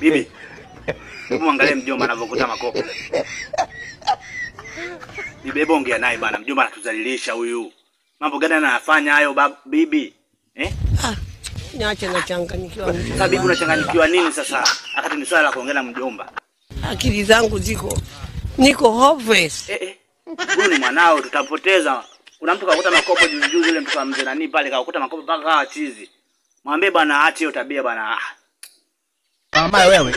Bibi. Hebu angalia mjomba anavyokuta makopo. Bibi hebu ongea naye bana, mjomba anatuzalilisha huyu. Mambo gani anayafanya hayo bibi? Niache nachanganyikiwa. Sasa bibi unachanganyikiwa nini sasa? Akati ni swala la kuongea na mjomba. Akili zangu niko hopeless. Huyu ni mwanao tutapoteza. Kuna mtu kakuta makopo juzi ile mtu wa mzee nani pale kakuta makopo mpaka kawa chizi. Mwambie bana aache hiyo tabia bana. Mama wewe.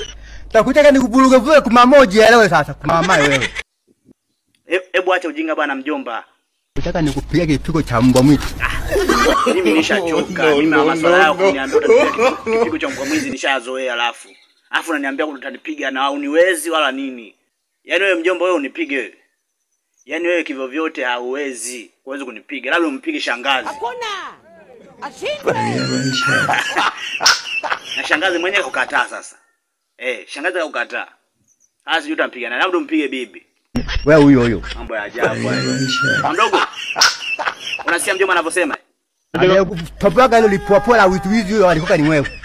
Takutaka nikuburuge vile kwa moja leo sasa. Mama wewe. Hebu acha ujinga bana mjomba. Nataka nikupiga kipigo cha mbwa mwitu. Mimi nishachoka. Mimi na maswala yako kuniambia utapiga kipigo cha mbwa mwizi nishazoea alafu unaniambia utanipiga na uniwezi wala nini. Yaani wewe mjomba wewe unipige wewe. Yaani wewe kivyo vyote hauwezi kunipiga. Labda umpige shangazi. Hakuna. Ashindwe. Na shangazi mwenyewe kukataa sasa. Shangazi kukataa. Sasa sijui utampiga na labda umpige bibi. Wewe huyo. Mambo ya ajabu hayo. Mdogo. Unasikia mjomba anavyosema? Papaga ile lipopola vitu hizi huyo alikuwa ni wewe.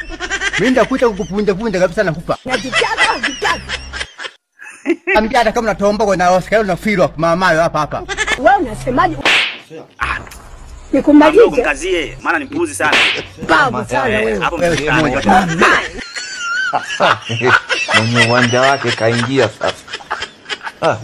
Mimi ndakuta kukupunja kabisa nakufa. Najitaka. Ambia hata kama unatomba kwa na Oscar na filo mama yao hapa. Wewe unasemaje? Nikumalize. Mdogo mkazie, maana ni mpuzi sana. Babu sana wewe. Hapo mtani. Mwenye uwanja wake kaingia sasa.